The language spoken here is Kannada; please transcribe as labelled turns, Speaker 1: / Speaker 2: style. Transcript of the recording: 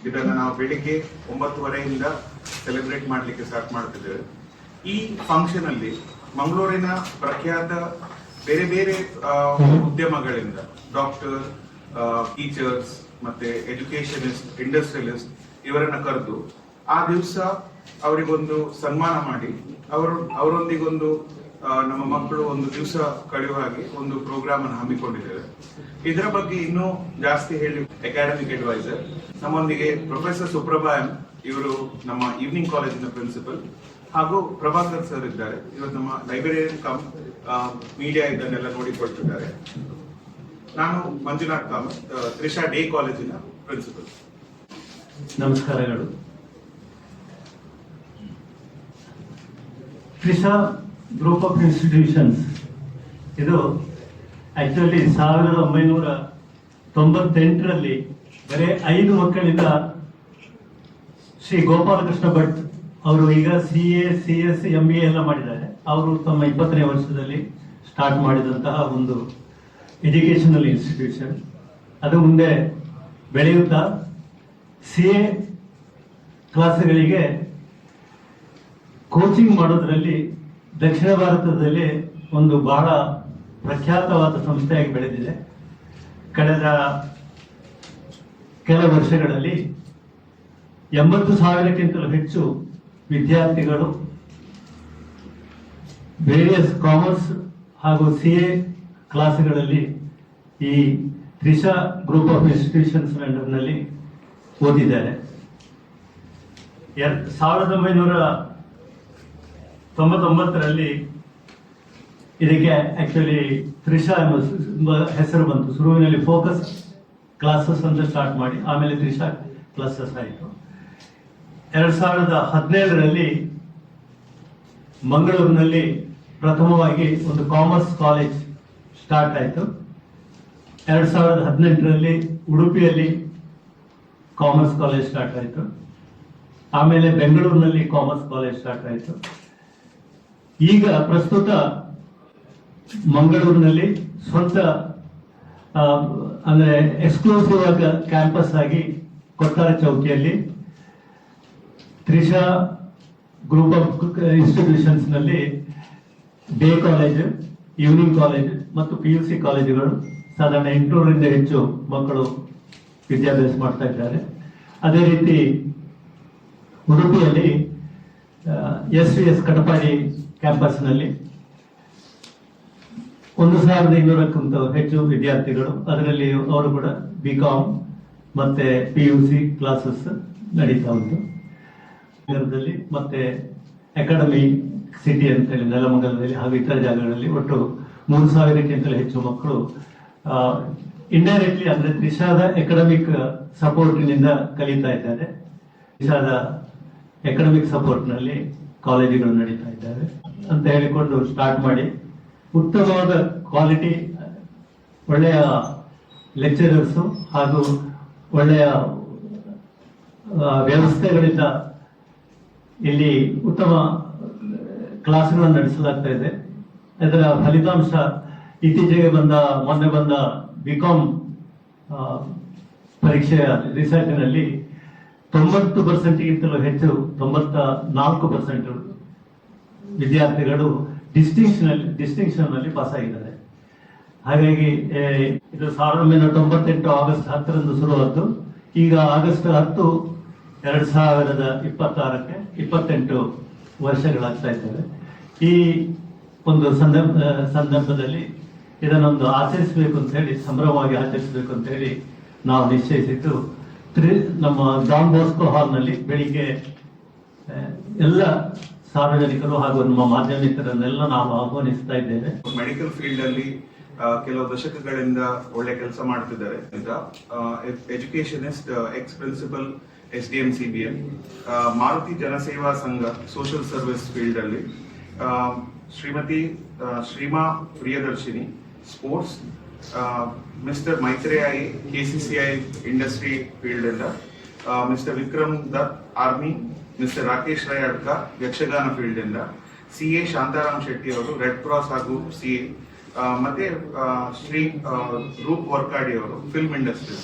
Speaker 1: ಇದನ್ನು ನಾವು ಬೆಳಿಗ್ಗೆ 9:30 ಸೆಲೆಬ್ರೇಟ್ ಮಾಡಲಿಕ್ಕೆ ಸ್ಟಾರ್ಟ್ ಮಾಡ್ತಿದ್ದೇವೆ. ಈ ಫಂಕ್ಷನ್ ಅಲ್ಲಿ ಮಂಗಳೂರಿನ ಪ್ರಖ್ಯಾತ ಬೇರೆ ಬೇರೆ ಉದ್ಯಮಗಳಿಂದ ಡಾಕ್ಟರ್, ಟೀಚರ್ಸ್ ಮತ್ತೆ ಎಜುಕೇಶನಿಸ್ಟ್, ಇಂಡಸ್ಟ್ರಿಯಲಿಸ್ಟ್ ಇವರನ್ನ ಕರೆದು ಆ ದಿವಸ ಅವರಿಗೊಂದು ಸನ್ಮಾನ ಮಾಡಿ ಅವರೊಂದಿಗೊಂದು ನಮ್ಮ ಮಕ್ಕಳು ಒಂದು ದಿವಸ ಕಳೆಯುವ ಹಾಗೆ ಒಂದು ಪ್ರೋಗ್ರಾಮ್ ಅನ್ನು ಹಮ್ಮಿಕೊಂಡಿದ್ದೇವೆ. ಇದರ ಬಗ್ಗೆ ಇನ್ನೂ ಜಾಸ್ತಿ ಹೇಳಿ ಅಕಾಡೆಮಿಕ್ ಅಡ್ವೈಸರ್ ನಮ್ಮೊಂದಿಗೆ ಪ್ರೊಫೆಸರ್ ಸುಪ್ರಭಾ ಎಂ, ಇವರು ನಮ್ಮ ಈವ್ನಿಂಗ್ ಕಾಲೇಜಿನ ಪ್ರಿನ್ಸಿಪಲ್, ಹಾಗೂ ಪ್ರಭಾಕರ್ ಸರ್ ಇದ್ದಾರೆ. ಇವರು ನಮ್ಮ ಲೈಬ್ರರಿಯನ್ ಕಮ್ ಮೀಡಿಯಾ ಇದನ್ನೆಲ್ಲ ನೋಡಿಕೊಳ್ತಿದ್ದಾರೆ. ನಾನು ಮಂಜುನಾಥ್ ಕಾಮತ್, ತ್ರಿಷಾ ಡೇ ಕಾಲೇಜಿನ ಪ್ರಿನ್ಸಿಪಲ್.
Speaker 2: ನಮಸ್ಕಾರಗಳು. ತ್ರಿಷಾ ಗ್ರೂಪ್ ಆಫ್ ಇನ್ಸ್ಟಿಟ್ಯೂಷನ್ಸ್ ಇದು ಆಕ್ಚುಲಿ 1998ರಲ್ಲಿ ಬರೀ 5 ಮಕ್ಕಳಿಂದ ಶ್ರೀ ಗೋಪಾಲಕೃಷ್ಣ ಭಟ್ ಅವರು ಈಗ CA, CS, MBA ಎಲ್ಲ ಮಾಡಿದ್ದಾರೆ. ಅವರು ತಮ್ಮ 20ನೇ ವರ್ಷದಲ್ಲಿ ಸ್ಟಾರ್ಟ್ ಮಾಡಿದಂತಹ ಒಂದು ಎಜುಕೇಶನಲ್ ಇನ್ಸ್ಟಿಟ್ಯೂಷನ್. ಅದು ಮುಂದೆ ಬೆಳೆಯುತ್ತಾ CA ಕ್ಲಾಸ್ಗಳಿಗೆ ಕೋಚಿಂಗ್ ಮಾಡೋದ್ರಲ್ಲಿ ದಕ್ಷಿಣ ಭಾರತದಲ್ಲಿ ಒಂದು ಬಹಳ ಪ್ರಖ್ಯಾತವಾದ ಸಂಸ್ಥೆಯಾಗಿ ಬೆಳೆದಿದೆ. ಕಳೆದ ಕೆಲ ವರ್ಷಗಳಲ್ಲಿ 80,000ಕ್ಕಿಂತಲೂ ಹೆಚ್ಚು ವಿದ್ಯಾರ್ಥಿಗಳು ವೇರಿಯಸ್ ಕಾಮರ್ಸ್ ಹಾಗೂ CA ಕ್ಲಾಸ್ಗಳಲ್ಲಿ ಈ ತ್ರಿಷಾ ಗ್ರೂಪ್ ಆಫ್ ಇನ್ಸ್ಟಿಟ್ಯೂಷನ್ಸ್ ನಲ್ಲಿ ಓದಿದ್ದಾರೆ. 1999ರಲ್ಲಿ ಇದಕ್ಕೆ ಆಕ್ಚುಲಿ ತ್ರಿಷಾ ಎಂಬ ಹೆಸರು ಬಂತು. ಶುರುವಿನಲ್ಲಿ ಫೋಕಸ್ ಕ್ಲಾಸಸ್ ಅಂತ ಸ್ಟಾರ್ಟ್ ಮಾಡಿ ಆಮೇಲೆ ತ್ರಿಷಾ ಕ್ಲಾಸಸ್ ಆಯಿತು. 2017ರಲ್ಲಿ ಮಂಗಳೂರಿನಲ್ಲಿ ಪ್ರಥಮವಾಗಿ ಒಂದು ಕಾಮರ್ಸ್ ಕಾಲೇಜ್ ಸ್ಟಾರ್ಟ್ ಆಯಿತು. 2018ರಲ್ಲಿ ಉಡುಪಿಯಲ್ಲಿ ಕಾಮರ್ಸ್ ಕಾಲೇಜ್ ಸ್ಟಾರ್ಟ್ ಆಯಿತು. ಆಮೇಲೆ ಬೆಂಗಳೂರಿನಲ್ಲಿ ಕಾಮರ್ಸ್ ಕಾಲೇಜ್ ಸ್ಟಾರ್ಟ್ ಆಯಿತು. ಈಗ ಪ್ರಸ್ತುತ ಮಂಗಳೂರಿನಲ್ಲಿ ಸ್ವಂತ ಅಂದ್ರೆ ಎಕ್ಸ್ಕ್ಲೂಸಿವ್ ಆಗಿ ಕ್ಯಾಂಪಸ್ ಆಗಿ ಕೊಟ್ಟಾರ ಚೌಕಿಯಲ್ಲಿ ತ್ರಿಷಾ ಗ್ರೂಪ್ ಆಫ್ ಇನ್ಸ್ಟಿಟ್ಯೂಷನ್ಸ್ ನಲ್ಲಿ ಡೇ ಕಾಲೇಜ್, ಈವ್ನಿಂಗ್ ಕಾಲೇಜ್ ಮತ್ತು PUC ಕಾಲೇಜುಗಳು ಸಾಧಾರಣ 800ರಿಂದ ಹೆಚ್ಚು ಮಕ್ಕಳು ವಿದ್ಯಾಭ್ಯಾಸ ಮಾಡ್ತಾ ಇದ್ದಾರೆ. ಅದೇ ರೀತಿ ಉಡುಪಿಯಲ್ಲಿ SVS ಕಟಪಾಡಿ ಕ್ಯಾಂಪಸ್ನಲ್ಲಿ 1,200ಕ್ಕಿಂತ ಹೆಚ್ಚು ವಿದ್ಯಾರ್ಥಿಗಳು, ಅದರಲ್ಲಿ ಅವರು ಕೂಡ BCom ಮತ್ತೆ PUC ಕ್ಲಾಸಸ್ ನಡೀತಾ ಉಂಟು. ನಗರದಲ್ಲಿ ಮತ್ತೆ ಅಕಾಡೆಮಿ ಸಿಟಿ ಅಂತ ಹೇಳಿ ನೆಲಮಂಗಲದಲ್ಲಿ ಹಾಗೂ ಇತರ ಜಾಗಗಳಲ್ಲಿ ಒಟ್ಟು 3,000ಕ್ಕಿಂತಲೂ ಹೆಚ್ಚು ಮಕ್ಕಳು ಇಂಡೈರೆಕ್ಟ್ಲಿ ಅಂದ್ರೆ ತ್ರಿಷಾದ ಅಕಾಡೆಮಿಕ್ ಸಪೋರ್ಟ್ನಿಂದ ಕಲಿತಾ ಇದ್ದಾರೆ. ತ್ರಿಷಾದ ಅಕಾಡೆಮಿಕ್ ಸಪೋರ್ಟ್ ನಲ್ಲಿ ಕಾಲೇಜುಗಳು ನಡೀತಾ ಇದ್ದಾವೆ ಅಂತ ಹೇಳಿಕೊಂಡು ಸ್ಟಾರ್ಟ್ ಮಾಡಿ ಉತ್ತಮವಾದ ಕ್ವಾಲಿಟಿ, ಒಳ್ಳೆಯ ಲೆಕ್ಚರರ್ಸು ಹಾಗೂ ಒಳ್ಳೆಯ ವ್ಯವಸ್ಥೆಗಳಿಂದ ಇಲ್ಲಿ ಉತ್ತಮ ಕ್ಲಾಸ್ಗಳನ್ನು ನಡೆಸಲಾಗ್ತಾ ಇದೆ. ಇದರ ಫಲಿತಾಂಶ ಇತ್ತೀಚೆಗೆ ಮೊನ್ನೆ ಬಂದ BCom ಪರೀಕ್ಷೆಯ ರಿಸಲ್ಟ್ನಲ್ಲಿ 90%ಗಿಂತಲೂ ಹೆಚ್ಚು, 94% ವಿದ್ಯಾರ್ಥಿಗಳು ಡಿಸ್ಟಿಂಕ್ಷನ್ ನಲ್ಲಿ ಪಾಸ್ ಆಗಿದ್ದಾರೆ. ಹಾಗಾಗಿ ಇದು 1998 ಆಗಸ್ಟ್ 10ರಂದು ಶುರುವಾದ್ದು. ಈಗ ಆಗಸ್ಟ್ 10, 2026ಕ್ಕೆ 28 ವರ್ಷಗಳಾಗ್ತಾ ಇದ್ದಾವೆ. ಈ ಒಂದು ಸಂದರ್ಭದಲ್ಲಿ ಇದನ್ನೊಂದು ಆಚರಿಸಬೇಕು ಅಂತ ಹೇಳಿ, ಸಂಭ್ರಮವಾಗಿ ಆಚರಿಸಬೇಕು ಅಂತ ಹೇಳಿ ನಾವು ನಿಶ್ಚಯಿಸಿದ್ದು. ನಮ್ಮ ಡಾನ್ ಬಾಸ್ಕೋ ಹಾಲ್ನಲ್ಲಿ ಬೆಳಿಗ್ಗೆ ಎಲ್ಲ ಸಾರ್ವಜನಿಕರು ಹಾಗೂ ನಮ್ಮ ಮಾಧ್ಯಮಿಕರನ್ನೆಲ್ಲ ನಾವು ಆಹ್ವಾನಿಸ್ತಾ ಇದ್ದೇವೆ.
Speaker 1: ಮೆಡಿಕಲ್ ಫೀಲ್ಡ್ ಅಲ್ಲಿ ಕೆಲವು ದಶಕಗಳಿಂದ ಒಳ್ಳೆ ಕೆಲಸ ಮಾಡ್ತಿದ್ದಾರೆ. Educationist, ex principal SDM CBM, Maruti Janaseva Sangha social service field ಅಲ್ಲಿ Shrimati Shrima Priyadarshini sports, mister Maitreyayi KCCI industry field ಇಂದ, mister Vikram Dutt army, mister Rakesh Rai Adka Yakshagana field ಇಂದ, CA ಶಾಂತಾರಾಮ್ ಶೆಟ್ಟಿ ಅವರು ರೆಡ್ ಕ್ರಾಸ್ ಹಾಗೂ CA, ಮತ್ತೆ ಶ್ರೀ ರೂಪ್ ವರ್ಕಾಡಿ ಅವರು ಫಿಲ್ಮ್ ಇಂಡಸ್ಟ್ರಿ.